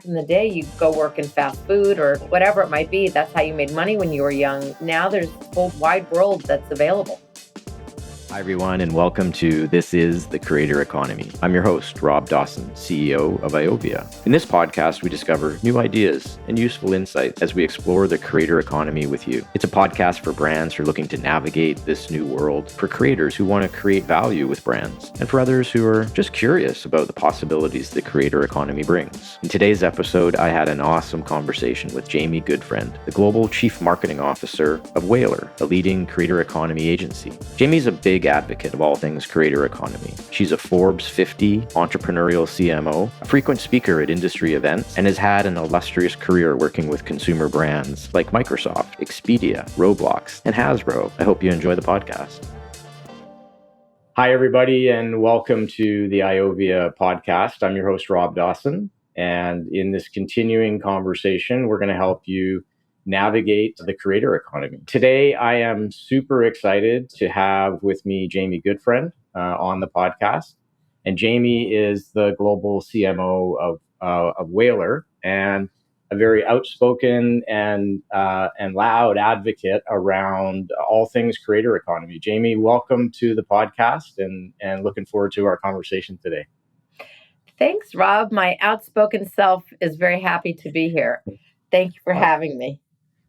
back in the day, you go work in fast food or whatever it might be. That's how you made money when you were young. Now there's a whole wide world that's available. Hi, everyone, and welcome to This is the Creator Economy. I'm your host, Rob Dawson, CEO of Iovia. In this podcast, we discover new ideas and useful insights as we explore the creator economy with you. It's a podcast for brands who are looking to navigate this new world, for creators who want to create value with brands, and for others who are just curious about the possibilities the creator economy brings. In today's episode, I had an awesome conversation with Jamie Gutfreund, the Global Chief Marketing Officer of Whalar, a leading creator economy agency. Jamie's a big advocate of all things creator economy. She's a Forbes 50 Entrepreneurial CMO, a frequent speaker at industry events, and has had an illustrious career working with consumer brands like Microsoft, Expedia, Roblox, and Hasbro. I hope you enjoy the podcast. Hi, everybody, and welcome to the Iovia podcast. I'm your host, Rob Dawson, and in this continuing conversation, we're going to help you navigate the creator economy. Today, I am super excited to have with me Jamie Gutfreund on the podcast. And Jamie is the global CMO of Whalar and a very outspoken and loud advocate around all things creator economy. Jamie, welcome to the podcast and looking forward to our conversation today. Thanks, Rob. My outspoken self is very happy to be here. Thank you for having me.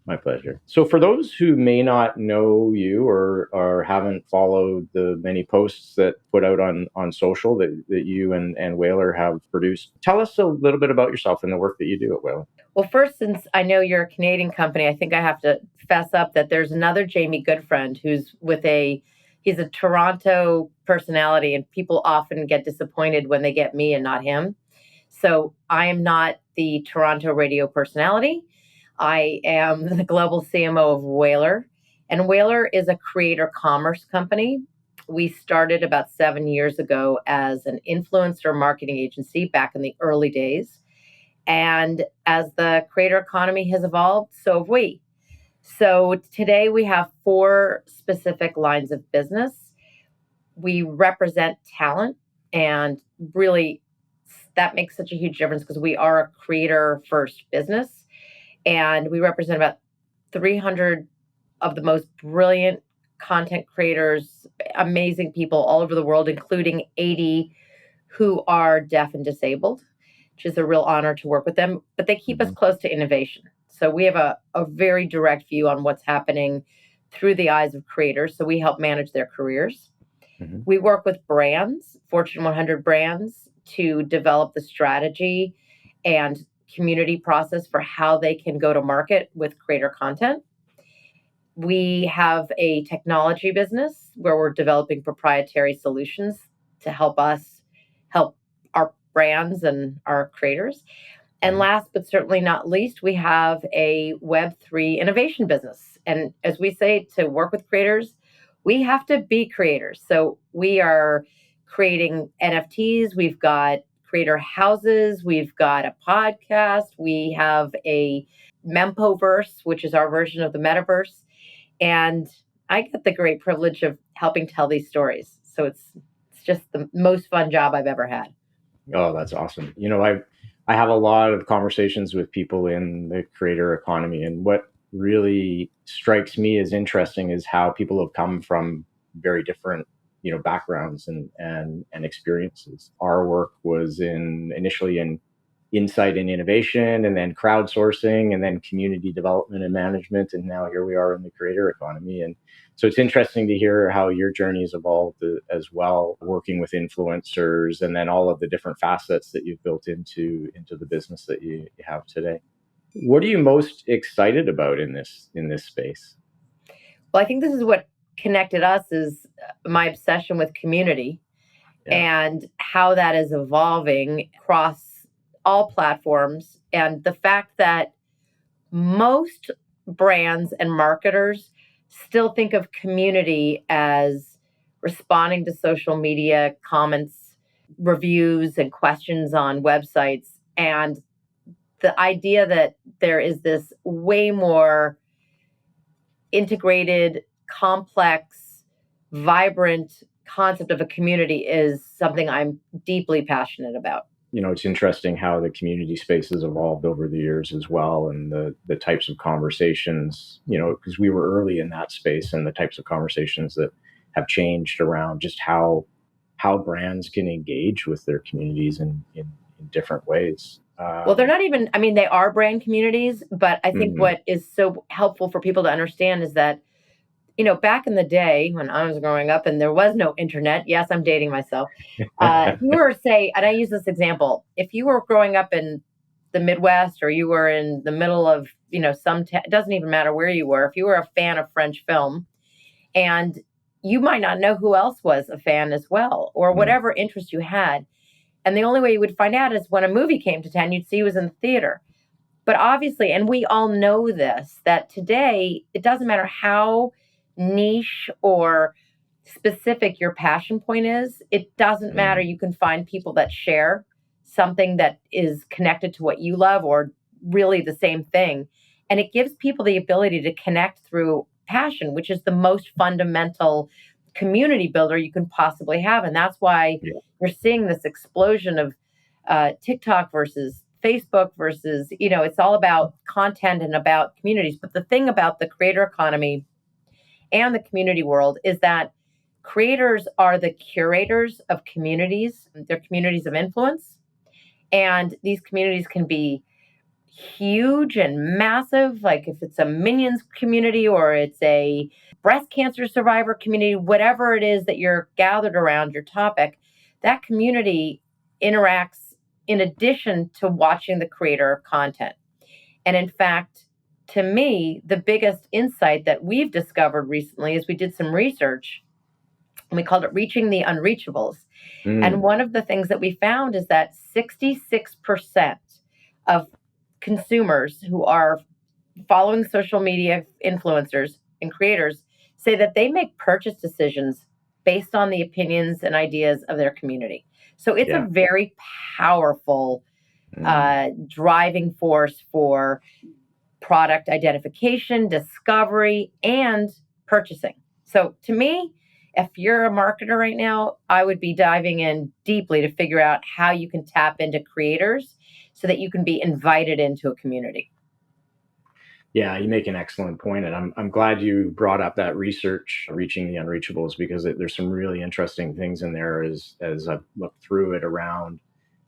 My pleasure. So for those who may not know you or haven't followed the many posts that put out on social that you and Whalar have produced, tell us a little bit about yourself and the work that you do at Whalar. Well, first, since I know you're a Canadian company, I think I have to fess up that there's another Jamie Gutfreund who's he's a Toronto personality, and people often get disappointed when they get me and not him. So I am not the Toronto radio personality. I am the global CMO of Whalar, and Whalar is a creator commerce company. We started about 7 years ago as an influencer marketing agency back in the early days. And as the creator economy has evolved, so have we. So today we have 4 specific lines of business. We represent talent, and really that makes such a huge difference because we are a creator first business. And we represent about 300 of the most brilliant content creators, amazing people all over the world, including 80 who are deaf and disabled, which is a real honor to work with them. But they keep us close to innovation. So we have a very direct view on what's happening through the eyes of creators. So we help manage their careers. We work with brands, Fortune 100 brands, to develop the strategy and community process for how they can go to market with creator content. We have a technology business where we're developing proprietary solutions to help us help our brands and our creators. And last but certainly not least, we have a Web3 innovation business. And as we say, to work with creators, we have to be creators. So we are creating NFTs. We've got creator houses. We've got a podcast. We have a Mempoverse, which is our version of the metaverse. And I get the great privilege of helping tell these stories. So it's just the most fun job I've ever had. Oh, that's awesome. You know, I have a lot of conversations with people in the creator economy, and what really strikes me as interesting is how people have come from very different backgrounds and experiences. Our work was initially in insight and innovation, and then crowdsourcing, and then community development and management, and now here we are in the creator economy. And so it's interesting to hear how your journey has evolved as well, working with influencers, and then all of the different facets that you've built into the business that you have today. What are you most excited about in this space? Well, I think this is what connected us is my obsession with community and how that is evolving across all platforms. And the fact that most brands and marketers still think of community as responding to social media comments, reviews, and questions on websites. And the idea that there is this way more integrated, complex, vibrant concept of a community is something I'm deeply passionate about. it's interesting how the community space has evolved over the years as well, and the types of conversations, because we were early in that space, and the types of conversations that have changed around just how brands can engage with their communities in different ways. Well, they're not even, I mean, they are brand communities, but I think Mhm. what is so helpful for people to understand is that, back in the day when I was growing up and there was no internet, yes, I'm dating myself. If you were, say, and I use this example, if you were growing up in the Midwest or you were in the middle of, it doesn't even matter where you were, if you were a fan of French film and you might not know who else was a fan as well, or Mm. whatever interest you had. And the only way you would find out is when a movie came to town, you'd see it was in the theater. But obviously, and we all know this, that today it doesn't matter how niche or specific your passion point is, it doesn't matter. Mm. You can find people that share something that is connected to what you love or really the same thing. And it gives people the ability to connect through passion, which is the most fundamental community builder you can possibly have. And that's why Yeah. you're seeing this explosion of TikTok versus Facebook versus, it's all about content and about communities. But the thing about the creator economy and the community world is that creators are the curators of communities. They're communities of influence. And these communities can be huge and massive, like if it's a Minions community or it's a breast cancer survivor community, whatever it is that you're gathered around your topic, that community interacts in addition to watching the creator content. And in fact, to me, the biggest insight that we've discovered recently is we did some research and we called it Reaching the Unreachables. And Mm. one of the things that we found is that 66% of consumers who are following social media influencers and creators say that they make purchase decisions based on the opinions and ideas of their community. So it's a Yeah. very powerful Mm. driving force for product identification, discovery, and purchasing. So to me, if you're a marketer right now, I would be diving in deeply to figure out how you can tap into creators so that you can be invited into a community. Yeah, you make an excellent point, and I'm glad you brought up that research, reaching the unreachables, because there's some really interesting things in there as I've looked through it around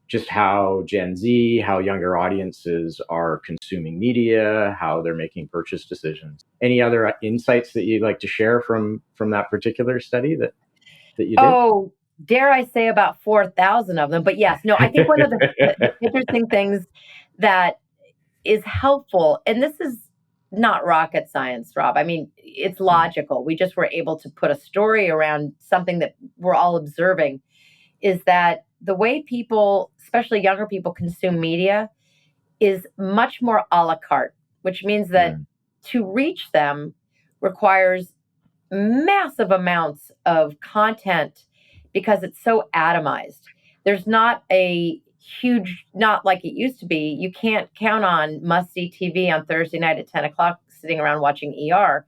just how Gen Z, how younger audiences are consuming media, how they're making purchase decisions. Any other insights that you'd like to share from that particular study that you did? Oh, dare I say about 4,000 of them. But yes, no, I think one of the interesting things that is helpful, and this is not rocket science, Rob. I mean, it's logical. We just were able to put a story around something that we're all observing is that the way people, especially younger people, consume media is much more a la carte, which means that Mm. to reach them requires massive amounts of content because it's so atomized. There's not a huge, not like it used to be. You can't count on must see TV on Thursday night at 10 o'clock sitting around watching ER.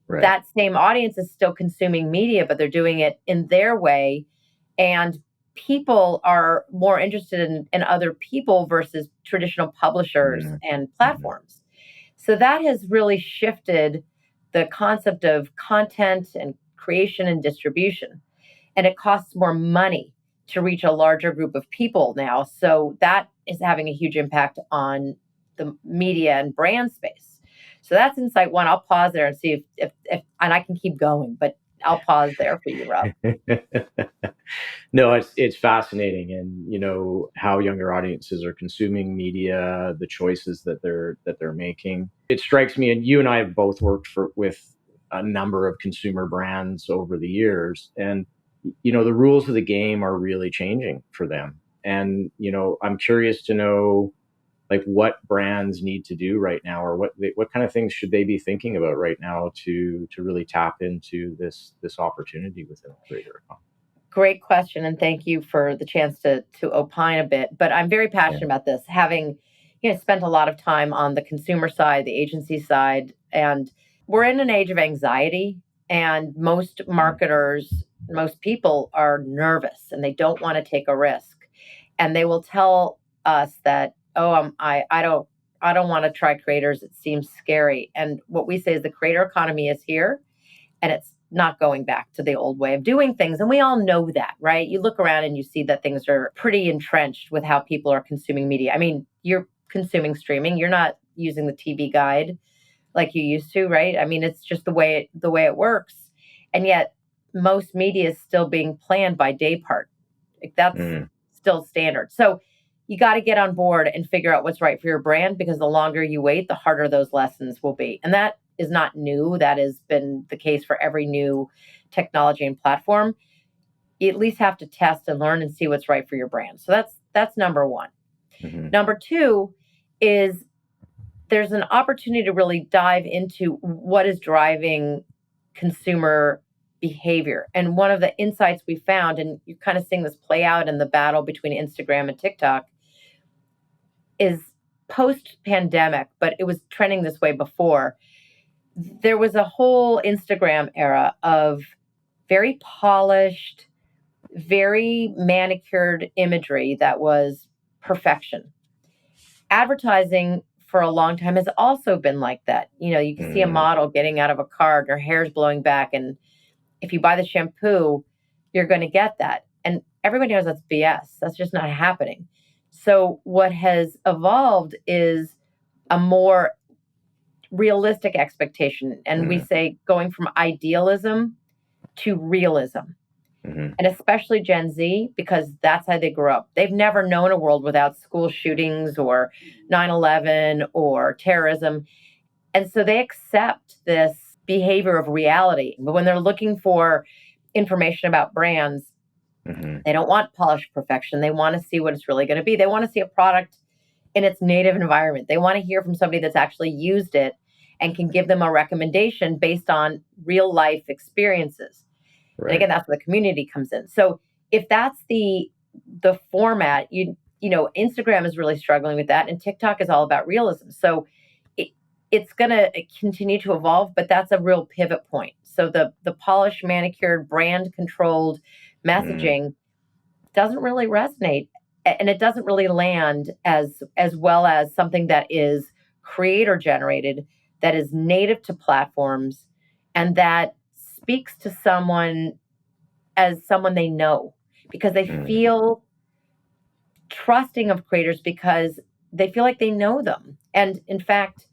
Right. That same audience is still consuming media, but they're doing it in their way. And people are more interested in other people versus traditional publishers Mm. and Mhm. platforms. So that has really shifted the concept of content and creation and distribution. And it costs more money to reach a larger group of people now. So that is having a huge impact on the media and brand space. So that's insight one. I'll pause there and see if and I can keep going, but I'll pause there for you, Rob. No, it's fascinating, and how younger audiences are consuming media, the choices that they're making. It strikes me, and you and I have both worked with a number of consumer brands over the years, and the rules of the game are really changing for them. And I'm curious to know, like, what brands need to do right now, or what kind of things should they be thinking about right now to really tap into this opportunity within the creator economy. Great question, and thank you for the chance to opine a bit. But I'm very Yeah. passionate about this, having spent a lot of time on the consumer side, the agency side, and we're in an age of anxiety, and most Mm. marketers, most people are nervous and they don't want to take a risk. and they will tell us that, oh, I don't want to try creators. It seems scary. And what we say is the creator economy is here, and it's not going back to the old way of doing things. And we all know that, right? You look around and you see that things are pretty entrenched with how people are consuming media. I mean, you're consuming streaming. You're not using the TV guide like you used to, right? I mean, it's just the way it works. And yet most media is still being planned by day part. Like that's still standard. So you got to get on board and figure out what's right for your brand, because the longer you wait, the harder those lessons will be. And that is not new. That has been the case for every new technology and platform. You at least have to test and learn and see what's right for your brand. So that's number one. Number two is there's an opportunity to really dive into what is driving consumer behavior. And one of the insights we found, and you're kind of seeing this play out in the battle between Instagram and TikTok, is post-pandemic, but it was trending this way before. There was a whole Instagram era of very polished, very manicured imagery that was perfection. Advertising for a long time has also been like that. You know, you can see a model getting out of a car and her hair's blowing back, and if you buy the shampoo, you're going to get that. And everybody knows that's BS. That's just not happening. So what has evolved is a more realistic expectation. And we say going from idealism to realism. And especially Gen Z, because that's how they grew up. They've never known a world without school shootings or 9/11 or terrorism. And so they accept this behavior of reality. But when they're looking for information about brands, they don't want polished perfection. They want to see what it's really going to be. They want to see a product in its native environment. They want to hear from somebody that's actually used it and can give them a recommendation based on real life experiences. Right. And again, that's where the community comes in. So if that's the format, you know, Instagram is really struggling with that, and TikTok is all about realism. So it's going to continue to evolve, but that's a real pivot point. So the polished, manicured, brand controlled messaging doesn't really resonate, and it doesn't really land as well as something that is creator generated, that is native to platforms, and that speaks to someone as someone they know, because they feel trusting of creators because they feel like they know them. And in fact,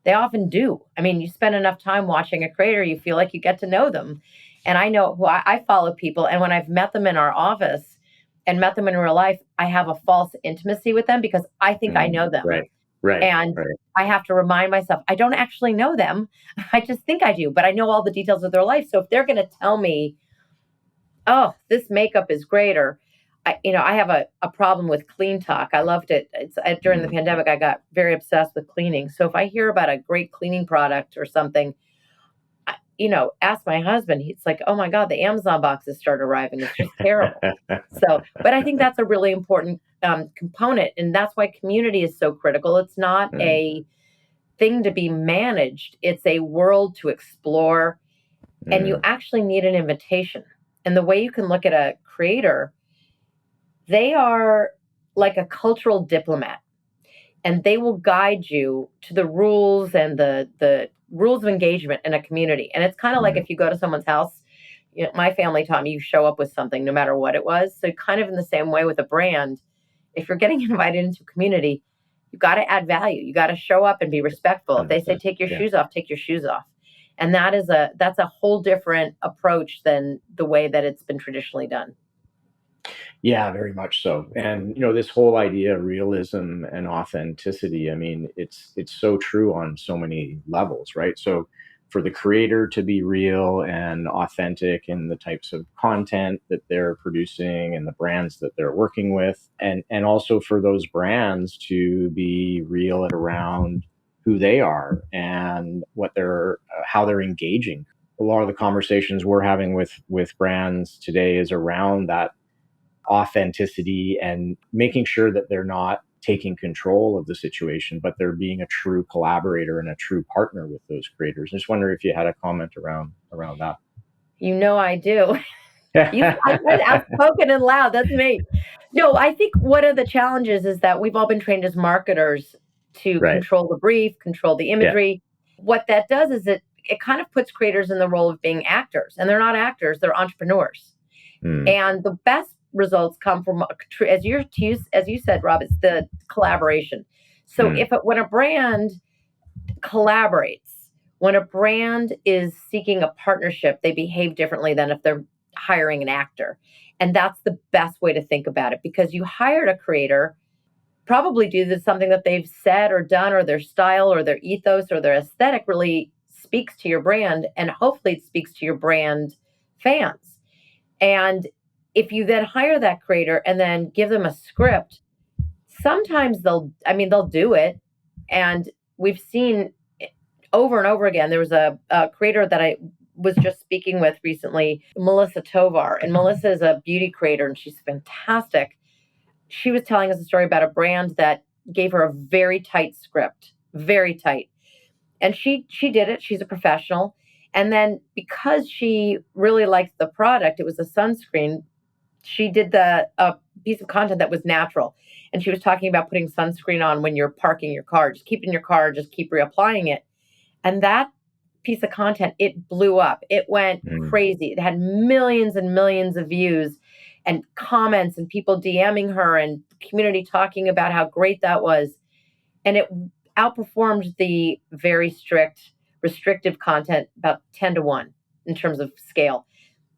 they often do. I mean, you spend enough time watching a creator, you feel like you get to know them. And I know who I follow people, and when I've met them in our office and met them in real life, I have a false intimacy with them because I think I know them. Right. And I have to remind myself, I don't actually know them. I just think I do, but I know all the details of their life. So if they're going to tell me, oh, this makeup is great, or I have a problem with clean talk. I loved it. During the pandemic, I got very obsessed with cleaning. So if I hear about a great cleaning product or something, ask my husband. He's like, oh my God, the Amazon boxes start arriving. It's just terrible. But I think that's a really important component. And that's why community is so critical. It's not a thing to be managed. It's a world to explore. And you actually need an invitation. And the way you can look at a creator, they are like a cultural diplomat, and they will guide you to the rules and the rules of engagement in a community. And it's kind of like if you go to someone's house, my family taught me you show up with something no matter what it was. So kind of in the same way with a brand, if you're getting invited into a community, you got to add value. You got to show up and be respectful. If they say take your shoes off, take your shoes off. And that's a whole different approach than the way that it's been traditionally done. Yeah, very much so. And this whole idea of realism and authenticity, I mean, it's so true on so many levels, right? So for the creator to be real and authentic in the types of content that they're producing and the brands that they're working with, and also for those brands to be real around who they are and how they're engaging. A lot of the conversations we're having with brands today is around that authenticity and making sure that they're not taking control of the situation, but they're being a true collaborator and a true partner with those creators. I just wonder if you had a comment around that. I do. I said outspoken and loud. That's me. No, I think one of the challenges is that we've all been trained as marketers to Right. control the brief, control the Yeah. imagery. What that does is it kind of puts creators in the role of being actors, and they're not actors; they're entrepreneurs. Mm. And the best results come from, as you said, Rob, it's the collaboration. So when a brand collaborates, when a brand is seeking a partnership, they behave differently than if they're hiring an actor. And that's the best way to think about it, because you hired a creator probably due to something that they've said or done, or their style or their ethos or their aesthetic really speaks to your brand, and hopefully it speaks to your brand fans. And if you then hire that creator and then give them a script, sometimes they'll do it. And we've seen over and over again. There was a creator that I was just speaking with recently, Melissa Tovar. And Melissa is a beauty creator, and she's fantastic. She was telling us a story about a brand that gave her a very tight script, very tight. And she did it. She's a professional. And then because she really liked the product, it was a sunscreen. She did a piece of content that was natural. And she was talking about putting sunscreen on when you're parking your car. Just keep it in your car, just keep reapplying it. And that piece of content, it blew up. It went crazy. It had millions and millions of views and comments and people DMing her and the community talking about how great that was. And it outperformed the very strict, restrictive content about 10-1 in terms of scale.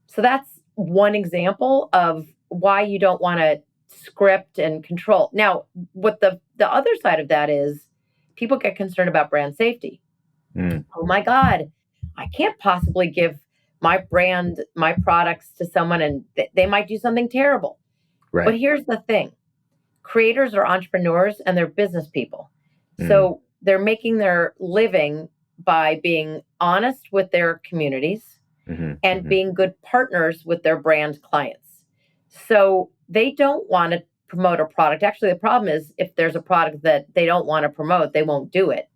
So that's one example of why you don't want to script and control. Now, what the other side of that is, people get concerned about brand safety. Oh my God, I can't possibly give my brand, my products to someone and they might do something terrible. Right. But here's the thing. Creators are entrepreneurs and they're business people. So they're making their living by being honest with their communities and being good partners with their brand clients. So they don't want to promote a product. Actually, the problem is if there's a product that they don't want to promote, they won't do it.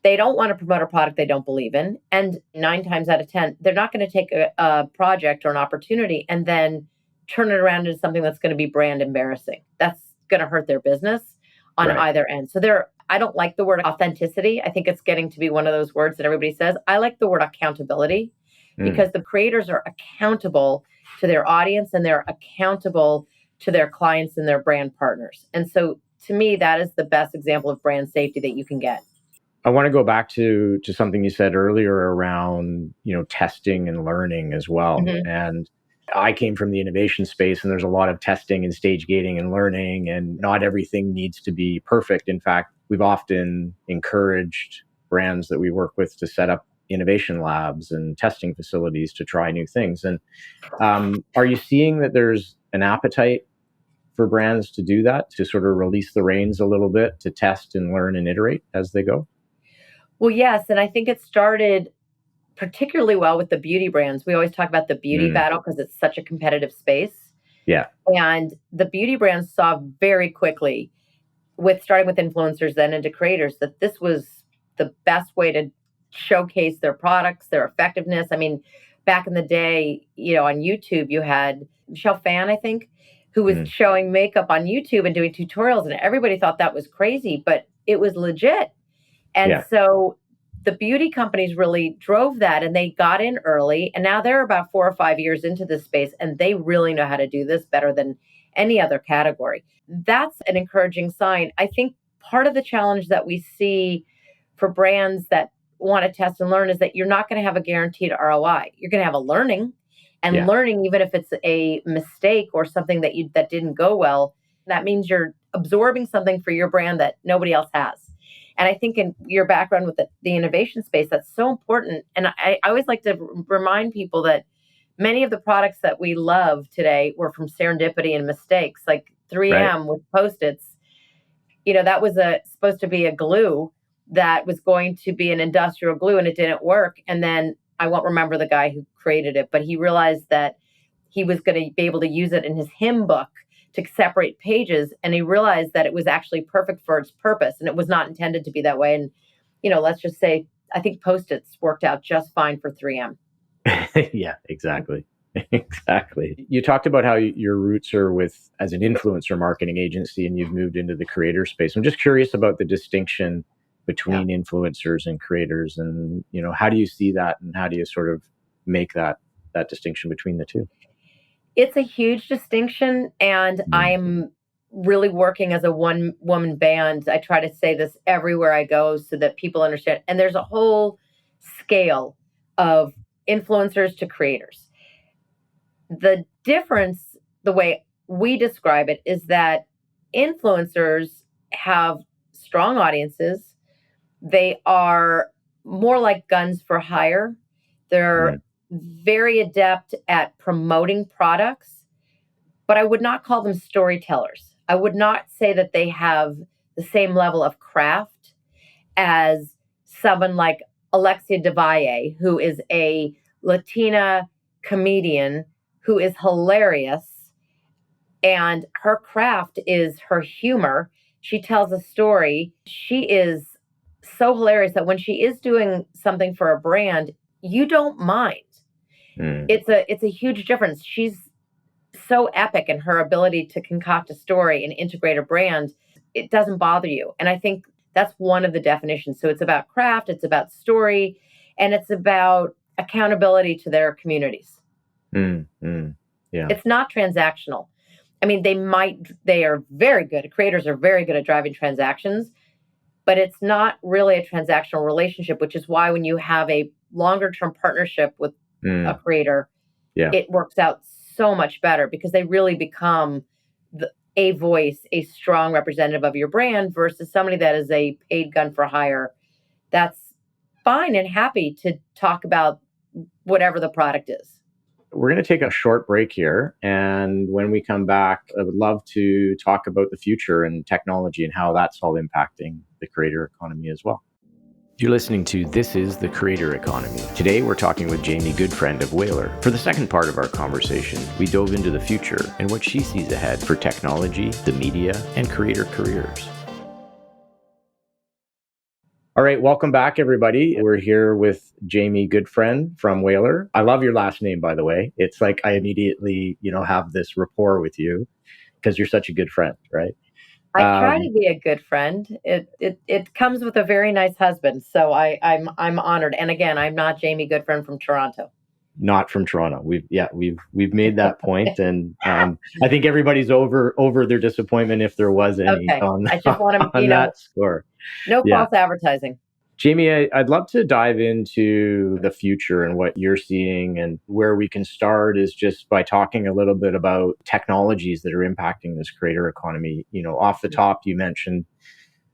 They don't want to promote a product they don't believe in. And 9 times out of 10, they're not going to take a project or an opportunity and then turn it around into something that's going to be brand embarrassing. That's going to hurt their business on either end. So I don't like the word authenticity. I think it's getting to be one of those words that everybody says. I like the word accountability because the creators are accountable to their audience and they're accountable to their clients and their brand partners. And so to me, that is the best example of brand safety that you can get. I want to go back to something you said earlier around, testing and learning as well. And I came from the innovation space, and there's a lot of testing and stage gating and learning, and not everything needs to be perfect. In fact, we've often encouraged brands that we work with to set up innovation labs and testing facilities to try new things. And are you seeing that there's an appetite for brands to do that, to sort of release the reins a little bit, to test and learn and iterate as they go? Well, yes. And I think it started particularly well with the beauty brands. We always talk about the beauty battle because it's such a competitive space. Yeah. And the beauty brands saw very quickly, starting with influencers, then into creators, that this was the best way to showcase their products, their effectiveness. I mean, back in the day, on YouTube, you had Michelle Phan, I think, who was showing makeup on YouTube and doing tutorials. And everybody thought that was crazy, but it was legit. And so the beauty companies really drove that, and they got in early, and now they're about 4 or 5 years into this space, and they really know how to do this better than any other category. That's an encouraging sign. I think part of the challenge that we see for brands that want to test and learn is that you're not going to have a guaranteed ROI. You're going to have a learning, and learning, even if it's a mistake or something that didn't go well, that means you're absorbing something for your brand that nobody else has. And I think in your background with the innovation space, that's so important. And I always like to remind people that many of the products that we love today were from serendipity and mistakes, like 3M with Post-its. That was supposed to be a glue that was going to be an industrial glue, and it didn't work. And then I won't remember the guy who created it, but he realized that he was going to be able to use it in his hymn book to separate pages, and he realized that it was actually perfect for its purpose, and it was not intended to be that way. And let's just say, I think Post-its worked out just fine for 3M. Yeah, exactly. Exactly. You talked about how your roots are with as an influencer marketing agency and you've moved into the creator space. I'm just curious about the distinction between influencers and creators, and how do you see that, and how do you sort of make that distinction between the two? It's a huge distinction, and Mm. I'm really working as a one woman band. I try to say this everywhere I go so that people understand. And there's a whole scale of influencers to creators. The difference, the way we describe it, is that influencers have strong audiences. They are more like guns for hire. They're Mm. very adept at promoting products, but I would not call them storytellers. I would not say that they have the same level of craft as someone like Alexia Devalle, who is a Latina comedian who is hilarious. And her craft is her humor. She tells a story. She is so hilarious that when she is doing something for a brand, you don't mind. Mm. It's a huge difference. She's so epic in her ability to concoct a story and integrate a brand. It doesn't bother you. And I think that's one of the definitions. So it's about craft, it's about story, and it's about accountability to their communities. Mm. Mm. Yeah. It's not transactional. I mean, they are very good. Creators are very good at driving transactions, but it's not really a transactional relationship, which is why when you have a longer term partnership with a Mm. creator, Yeah. it works out so much better because they really become a voice, a strong representative of your brand versus somebody that is a paid gun for hire. That's fine and happy to talk about whatever the product is. We're going to take a short break here. And when we come back, I would love to talk about the future and technology and how that's all impacting the creator economy as well. You're listening to This is the Creator Economy. Today, we're talking with Jamie Gutfreund of Whalar. For the second part of our conversation, we dove into the future and what she sees ahead for technology, the media, and creator careers. All right, welcome back, everybody. We're here with Jamie Gutfreund from Whalar. I love your last name, by the way. It's like I immediately, have this rapport with you because you're such a good friend, right? I try to be a good friend. It comes with a very nice husband, so I'm honored. And again, I'm not Jamie Gutfreund from Toronto. Not from Toronto. We've made that point, and I think everybody's over their disappointment if there was any Okay, on I just want to, on that score. no Yeah. false advertising. Jamie, I'd love to dive into the future and what you're seeing, and where we can start is just by talking a little bit about technologies that are impacting this creator economy. Off the top, you mentioned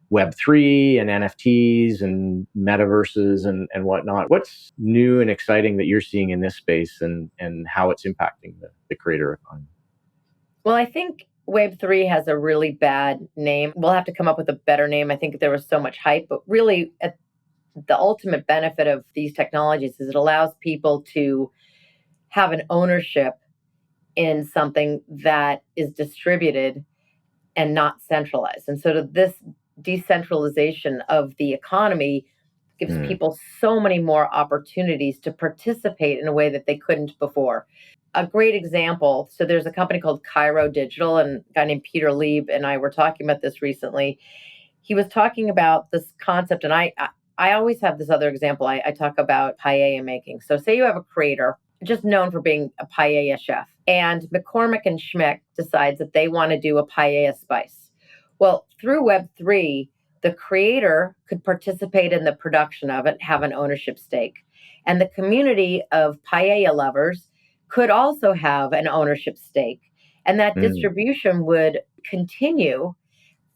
Web3 and NFTs and metaverses and whatnot. What's new and exciting that you're seeing in this space, and how it's impacting the creator economy? Well, I think Web3 has a really bad name. We'll have to come up with a better name. I think there was so much hype, but really, the ultimate benefit of these technologies is it allows people to have an ownership in something that is distributed and not centralized. And so this decentralization of the economy gives people so many more opportunities to participate in a way that they couldn't before. A great example, so there's a company called Cairo Digital, and a guy named Peter Lieb and I were talking about this recently. He was talking about this concept, and I always have this other example. I talk about paella making. So say you have a creator just known for being a paella chef, and McCormick and Schmick decides that they want to do a paella spice. Well, through Web3, the creator could participate in the production of it, have an ownership stake. And the community of paella lovers could also have an ownership stake. And that distribution would continue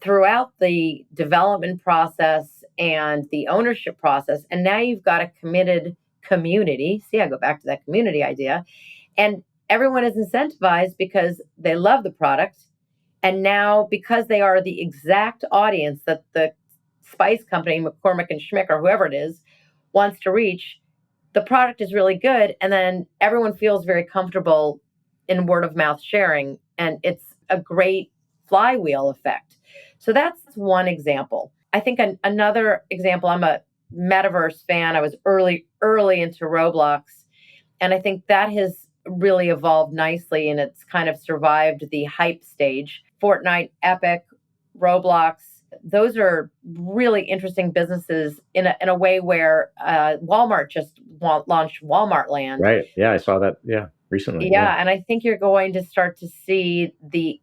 throughout the development process and the ownership process. And now you've got a committed community. See, I go back to that community idea. And everyone is incentivized because they love the product. And now, because they are the exact audience that the spice company, McCormick and Schmick, or whoever it is, wants to reach, the product is really good. And then everyone feels very comfortable in word of mouth sharing. And it's a great flywheel effect. So that's one example. I think another example, I'm a metaverse fan. I was early into Roblox. And I think that has really evolved nicely, and it's kind of survived the hype stage. Fortnite, Epic, Roblox, those are really interesting businesses in a way where Walmart just launched Walmart Land. Right. Yeah, I saw that. Yeah, recently. Yeah, and I think you're going to start to see the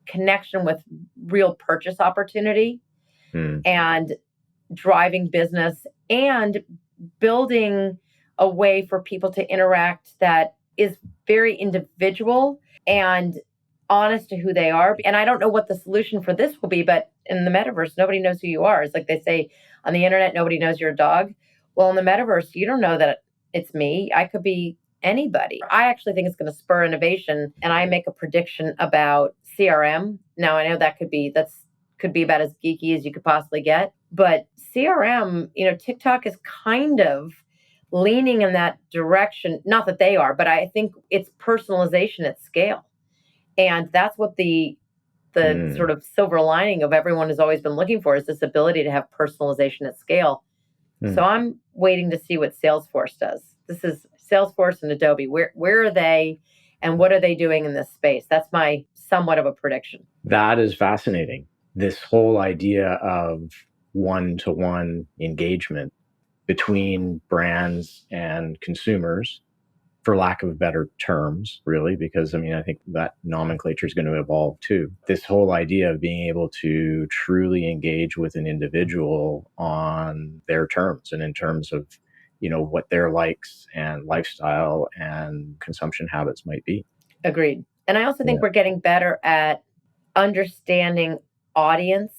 connection with real purchase opportunity and driving business and building a way for people to interact that is very individual and honest to who they are. And I don't know what the solution for this will be, but in the metaverse, nobody knows who you are. It's like they say on the internet, nobody knows you're a dog. Well, in the metaverse, you don't know that it's me. I could be anybody. I actually think it's going to spur innovation. And I make a prediction about CRM. Now, I know that could be about as geeky as you could possibly get. But CRM, TikTok is kind of leaning in that direction. Not that they are, but I think it's personalization at scale. And that's what the sort of silver lining of everyone has always been looking for, is this ability to have personalization at scale. So I'm waiting to see what Salesforce does. This is Salesforce and Adobe. Where are they and what are they doing in this space? That's my somewhat of a prediction. That is fascinating. This whole idea of one-to-one engagement between brands and consumers, for lack of better terms, really, because I think that nomenclature is going to evolve too. This whole idea of being able to truly engage with an individual on their terms and in terms of, what their likes and lifestyle and consumption habits might be. Agreed. And I also think we're getting better at understanding audience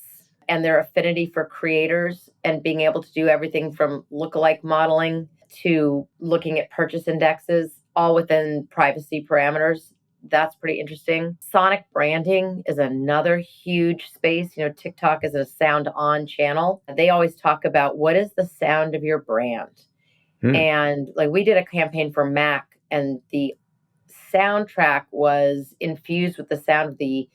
and their affinity for creators and being able to do everything from lookalike modeling to looking at purchase indexes, all within privacy parameters. That's pretty interesting. Sonic branding is another huge space. TikTok is a sound on channel. They always talk about what is the sound of your brand. And like we did a campaign for Mac, and the soundtrack was infused with the sound of the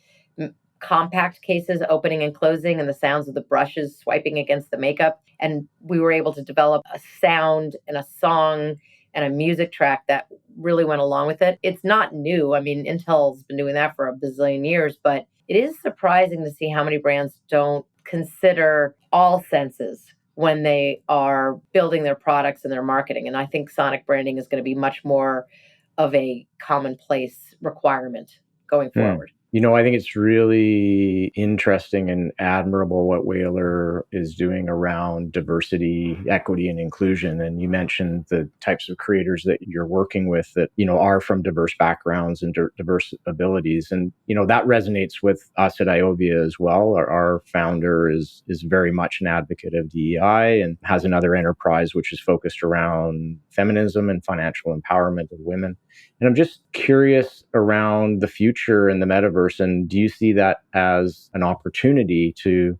compact cases opening and closing and the sounds of the brushes swiping against the makeup. And we were able to develop a sound and a song and a music track that really went along with it. It's not new. Intel's been doing that for a bazillion years, but it is surprising to see how many brands don't consider all senses when they are building their products and their marketing. And I think sonic branding is going to be much more of a commonplace requirement going forward. I think it's really interesting and admirable what Whalar is doing around diversity, equity, and inclusion. And you mentioned the types of creators that you're working with that, are from diverse backgrounds and diverse abilities. And, that resonates with us at Iovia as well. Our founder is very much an advocate of DEI and has another enterprise which is focused around feminism and financial empowerment of women. And I'm just curious around the future and the metaverse. And do you see that as an opportunity to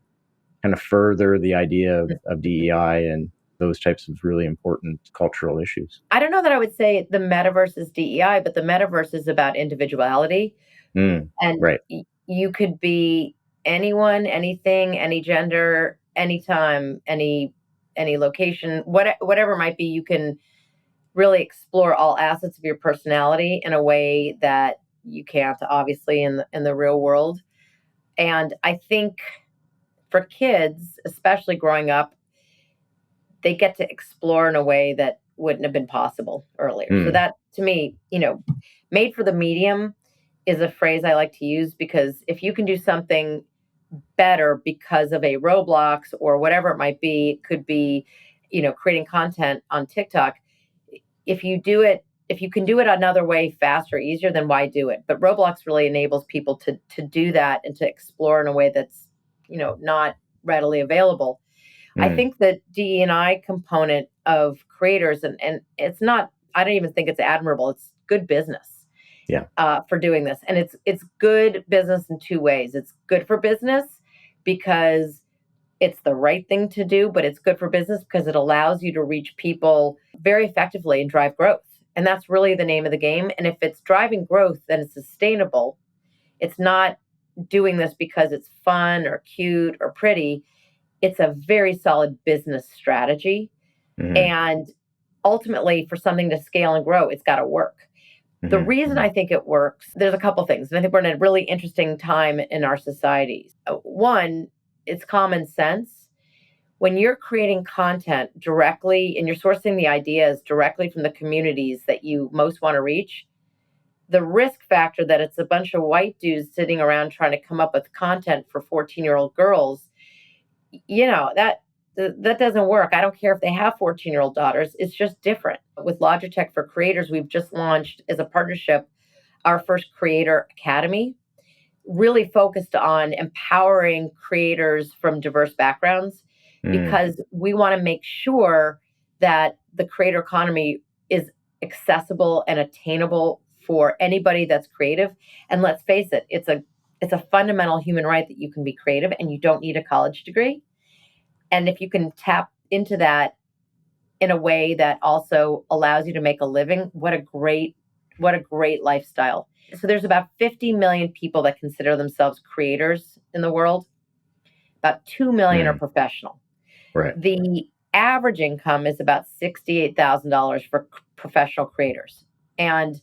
kind of further the idea of DEI and those types of really important cultural issues? I don't know that I would say the metaverse is DEI, but the metaverse is about individuality. And right. You could be anyone, anything, any gender, anytime, any location, whatever it might be. You can really explore all assets of your personality in a way that you can't, obviously, in the real world. And I think for kids, especially growing up, they get to explore in a way that wouldn't have been possible earlier. So that, to me, made for the medium is a phrase I like to use, because if you can do something better because of a Roblox or whatever it might be, it could be, creating content on TikTok. If you can do it another way, faster, easier, then why do it? But Roblox really enables people to do that and to explore in a way that's, not readily available. I think that DE&I component of creators, and it's not, I don't even think it's admirable. It's good business for doing this. And it's good business in two ways. It's good for business because it's the right thing to do, but it's good for business because it allows you to reach people very effectively and drive growth. And that's really the name of the game. And if it's driving growth, then it's sustainable. It's not doing this because it's fun or cute or pretty. It's a very solid business strategy. And ultimately, for something to scale and grow, it's got to work. The reason I think it works, there's a couple things. And I think we're in a really interesting time in our society. One, it's common sense. When you're creating content directly and you're sourcing the ideas directly from the communities that you most want to reach, the risk factor that it's a bunch of white dudes sitting around trying to come up with content for 14-year-old girls, that doesn't work. I don't care if they have 14-year-old daughters. It's just different. With Logitech for Creators, we've just launched as a partnership our first Creator Academy, really focused on empowering creators from diverse backgrounds, because we want to make sure that the creator economy is accessible and attainable for anybody that's creative. And let's face it, it's a fundamental human right that you can be creative and you don't need a college degree. And if you can tap into that in a way that also allows you to make a living, what a great lifestyle. So there's about 50 million people that consider themselves creators in the world. About 2 million are professional. Right. The average income is about $68,000 for professional creators. And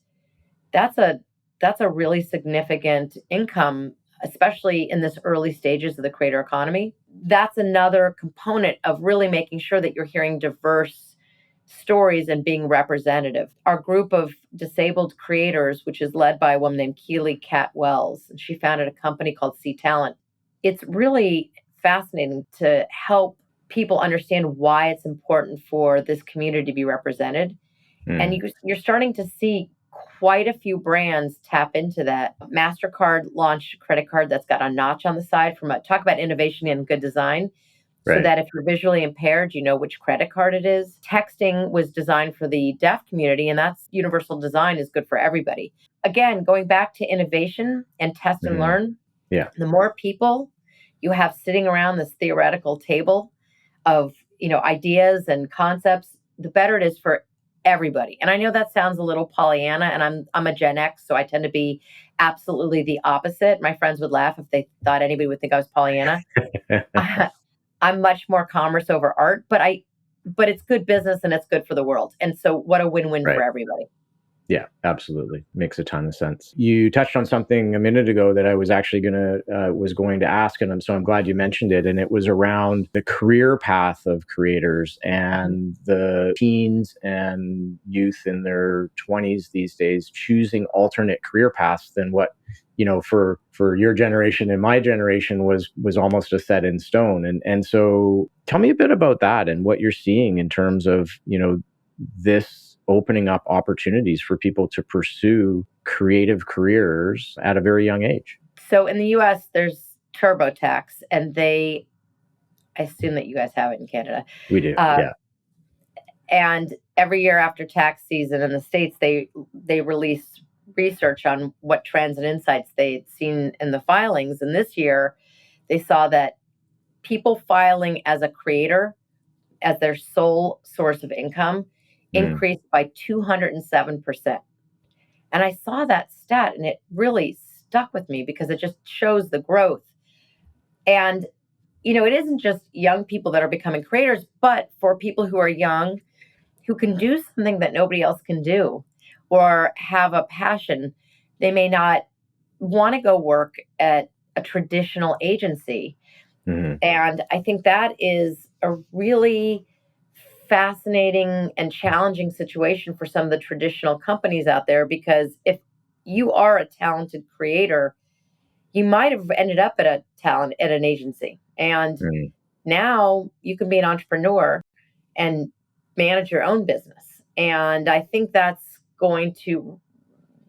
that's a really significant income, especially in this early stages of the creator economy. That's another component of really making sure that you're hearing diverse stories and being representative. Our group of disabled creators, which is led by a woman named Keely Cat Wells, and she founded a company called C Talent. It's really fascinating to help people understand why it's important for this community to be represented. And you're starting to see quite a few brands tap into that. MasterCard launched a credit card that's got a notch on the side talk about innovation and good design. So that if you're visually impaired, you know which credit card it is. Texting was designed for the deaf community, and that's universal design is good for everybody. Again, going back to innovation and test and learn, the more people you have sitting around this theoretical table of ideas and concepts, the better it is for everybody. And I know that sounds a little Pollyanna, and I'm a Gen X, so I tend to be absolutely the opposite. My friends would laugh if they thought anybody would think I was Pollyanna. I'm much more commerce over art, but it's good business and it's good for the world. And so what a win-win for everybody. Yeah, absolutely. Makes a ton of sense. You touched on something a minute ago that I was actually going to ask, and so I'm glad you mentioned it. And it was around the career path of creators and the teens and youth in their 20s these days choosing alternate career paths than what for your generation and my generation was almost a set in stone. And so tell me a bit about that and what you're seeing in terms of this opening up opportunities for people to pursue creative careers at a very young age. So in the US, there's TurboTax, and I assume that you guys have it in Canada. We do, yeah. And every year after tax season in the States, they release research on what trends and insights they'd seen in the filings. And this year, they saw that people filing as a creator, as their sole source of income, increased by 207%. And I saw that stat and it really stuck with me because it just shows the growth. And, it isn't just young people that are becoming creators, but for people who are young, who can do something that nobody else can do or have a passion, they may not want to go work at a traditional agency. And I think that is a really fascinating and challenging situation for some of the traditional companies out there, because if you are a talented creator, you might have ended up at an agency, and now you can be an entrepreneur and manage your own business. And I think that's going to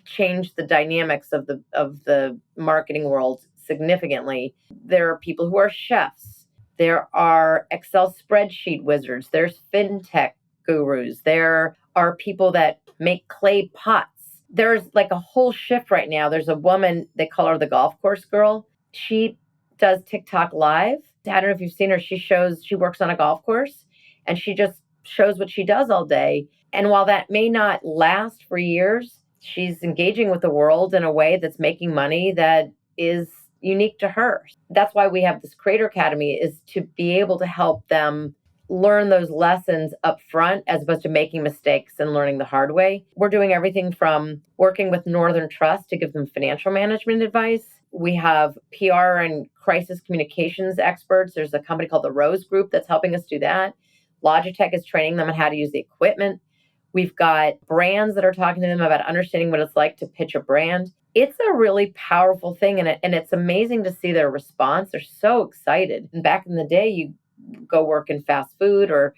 change the dynamics of the marketing world significantly. There are people who are chefs. There are Excel spreadsheet wizards. There's fintech gurus. There are people that make clay pots. There's like a whole shift right now. There's a woman, they call her the golf course girl. She does TikTok live. I don't know if you've seen her. She works on a golf course and she just shows what she does all day. And while that may not last for years, she's engaging with the world in a way that's making money that is unique to her. That's why we have this Creator Academy, is to be able to help them learn those lessons up front as opposed to making mistakes and learning the hard way. We're doing everything from working with Northern Trust to give them financial management advice. We have PR and crisis communications experts. There's a company called the Rose Group that's helping us do that. Logitech is training them on how to use the equipment. We've got brands that are talking to them about understanding what it's like to pitch a brand. It's a really powerful thing, and it's amazing to see their response. They're so excited. And back in the day, you go work in fast food or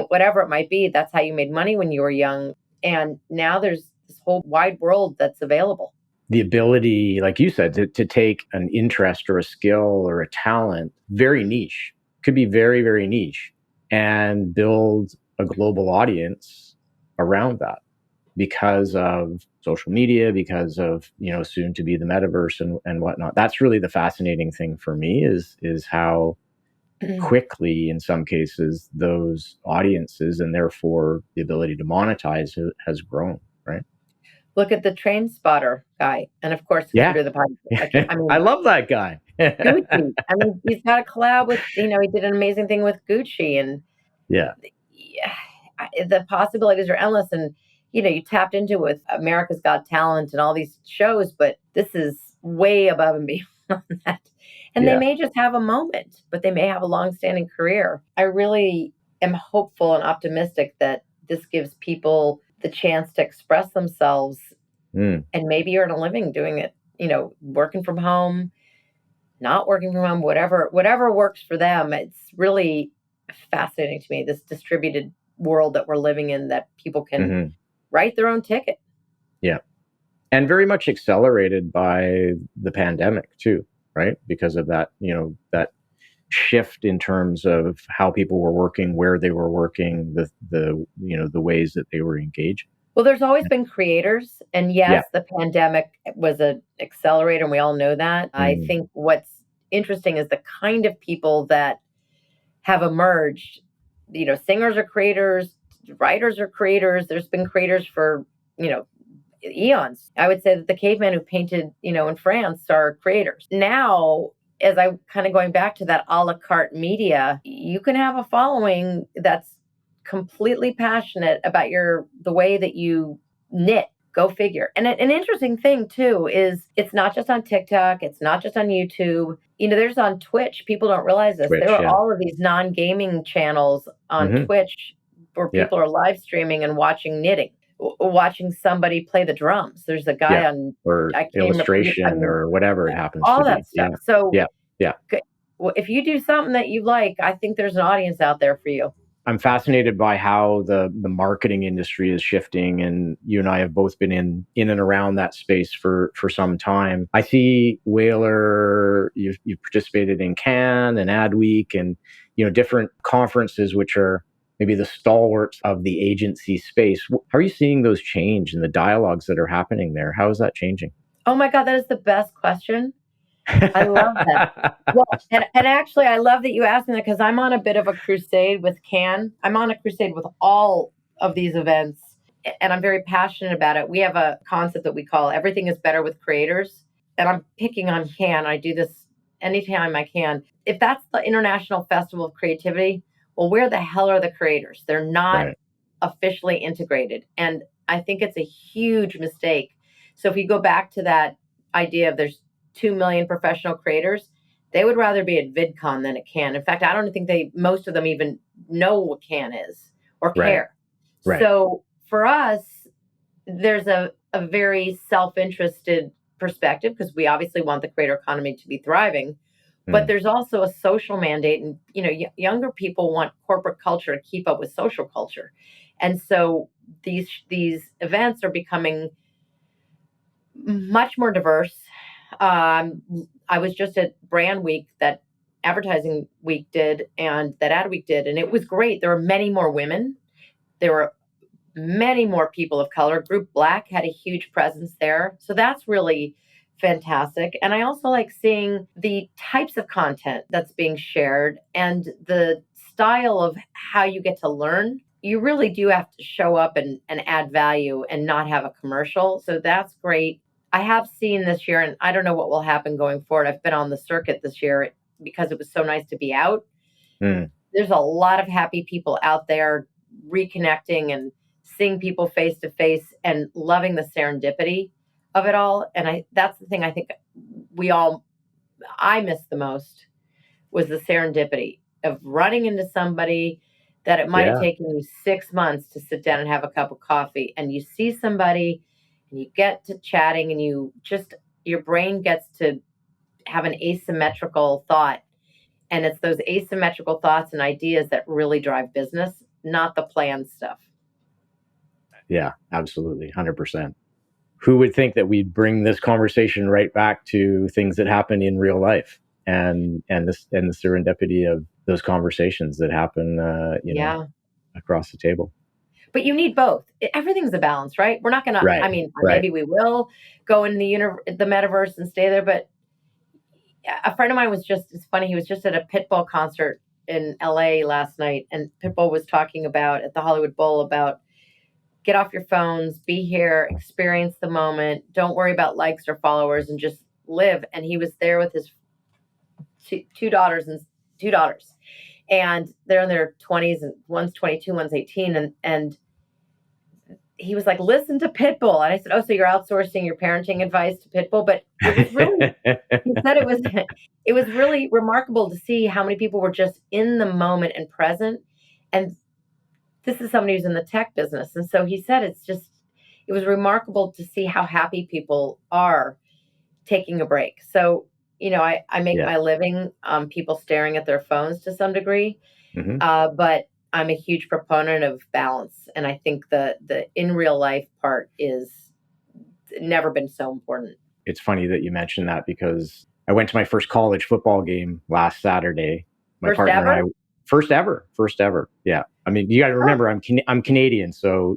whatever it might be. That's how you made money when you were young. And now there's this whole wide world that's available. The ability, like you said, to take an interest or a skill or a talent, very niche, could be very, very niche, and build a global audience around that because of social media, because of, soon to be the metaverse and whatnot. That's really the fascinating thing for me is how quickly, in some cases, those audiences and therefore the ability to monetize has grown, right? Look at the train spotter guy. And of course, yeah, through the podcast. I love that guy. Gucci. I mean, he's got a collab with, he did an amazing thing with Gucci. And yeah, the possibilities are endless. And, you tapped into with America's Got Talent and all these shows, but this is way above and beyond that. And they may just have a moment, but they may have a long-standing career. I really am hopeful and optimistic that this gives people the chance to express themselves and maybe earn a living doing it, working from home, not working from home, whatever works for them. It's really fascinating to me, this distributed world that we're living in, that people can write their own ticket. Yeah. And very much accelerated by the pandemic too, right? Because of that, that shift in terms of how people were working, where they were working, the ways that they were engaged. Well, there's always been creators, and yes, the pandemic was an accelerator, and we all know that. I think what's interesting is the kind of people that have emerged. Singers are creators, writers are creators. There's been creators for, eons. I would say that the cavemen who painted, in France are creators. Now, as I kind of going back to that a la carte media, you can have a following that's completely passionate about the way that you knit. Go figure. And an interesting thing too is it's not just on TikTok, it's not just on YouTube. There's on Twitch. People don't realize this. There are all of these non-gaming channels on Twitch where people are live streaming and watching knitting, watching somebody play the drums. There's a guy on or illustration or whatever it happens all to that be. stuff. So well, if you do something that you like, I think there's an audience out there for you. I'm fascinated by how the marketing industry is shifting, and you and I have both been in and around that space for some time. I see Whalar, you've participated in Cannes and Adweek and different conferences which are maybe the stalwarts of the agency space. How are you seeing those change and the dialogues that are happening there? How is that changing? Oh my God, that is the best question. I love that. Well, and actually, I love that you asked me that because I'm on a bit of a crusade with Cannes. I'm on a crusade with all of these events, and I'm very passionate about it. We have a concept that we call everything is better with creators, and I'm picking on Cannes. I do this anytime I can. If that's the International Festival of Creativity, well, where the hell are the creators? They're not officially integrated, and I think it's a huge mistake. So if you go back to that idea of there's 2 million professional creators, they would rather be at VidCon than at Cannes. In fact, I don't think most of them even know what Cannes is or care. Right. So for us, there's a very self-interested perspective because we obviously want the creator economy to be thriving, but there's also a social mandate, and younger people want corporate culture to keep up with social culture, and so these events are becoming much more diverse. I was just at Brand Week that Advertising Week did and that Ad Week did, and it was great. There were many more women. There were many more people of color. Group Black had a huge presence there. So that's really fantastic. And I also like seeing the types of content that's being shared and the style of how you get to learn. You really do have to show up and add value and not have a commercial. So that's great. I have seen this year, and I don't know what will happen going forward. I've been on the circuit this year because it was so nice to be out. there's a lot of happy people out there reconnecting and seeing people face to face and loving the serendipity of it all. And that's the thing I think I miss the most was the serendipity of running into somebody that it might have taken you 6 months to sit down and have a cup of coffee, and you see somebody and you get to chatting and your brain gets to have an asymmetrical thought. And it's those asymmetrical thoughts and ideas that really drive business, not the planned stuff. Yeah, absolutely. 100%. Who would think that we'd bring this conversation right back to things that happen in real life and the serendipity of those conversations that happen, across the table. But you need both. Everything's a balance, right? We're not going to, maybe we will go in the metaverse and stay there. But a friend of mine it's funny, he was just at a Pitbull concert in LA last night. And Pitbull was talking about at the Hollywood Bowl about get off your phones, be here, experience the moment. Don't worry about likes or followers and just live. And he was there with his two daughters. And they're in their 20s, and one's 22, one's 18. And he was like, listen to Pitbull. And I said, oh, so you're outsourcing your parenting advice to Pitbull? But it was really, he said it was really remarkable to see how many people were just in the moment and present. And this is somebody who's in the tech business. And so he said, it was remarkable to see how happy people are taking a break. So, I make my living people staring at their phones to some degree, but I'm a huge proponent of balance. And I think the in real life part is never been so important. It's funny that you mentioned that because I went to my first college football game last Saturday. My partner and I, first ever. Yeah. I mean, you got to remember, I'm Canadian. So,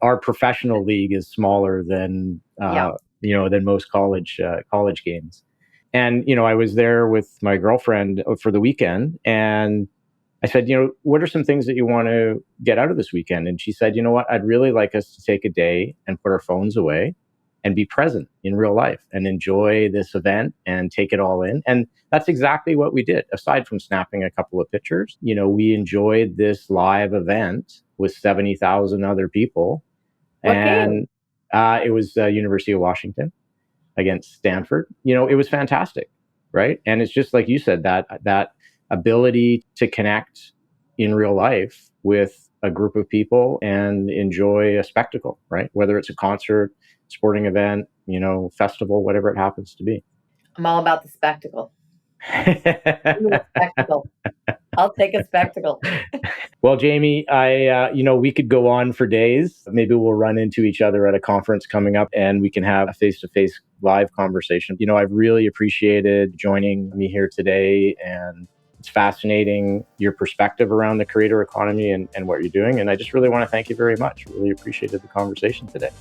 our professional league is smaller than, than most college games. And, I was there with my girlfriend for the weekend, and I said, what are some things that you want to get out of this weekend? And she said, you know what, I'd really like us to take a day and put our phones away and be present in real life and enjoy this event and take it all in. And that's exactly what we did. Aside from snapping a couple of pictures, we enjoyed this live event with 70,000 other people. And it was University of Washington against Stanford. It was fantastic, right? And it's just like you said, that ability to connect in real life with a group of people and enjoy a spectacle, right? Whether it's a concert, sporting event, festival, whatever it happens to be. I'm all about the spectacle. I'll take a spectacle. Well, Jamie, we could go on for days. Maybe we'll run into each other at a conference coming up and we can have a face-to-face live conversation. I've really appreciated joining me here today, and it's fascinating your perspective around the creator economy and what you're doing. And I just really want to thank you very much. Really appreciated the conversation today.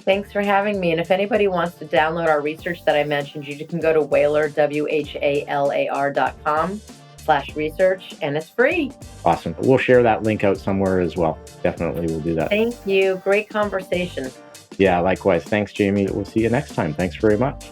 Thanks for having me. And if anybody wants to download our research that I mentioned, you can go to Whalar, WHALAR.com/research, and it's free. Awesome. We'll share that link out somewhere as well. Definitely we'll do that. Thank you. Great conversation. Yeah, likewise. Thanks, Jamie. We'll see you next time. Thanks very much.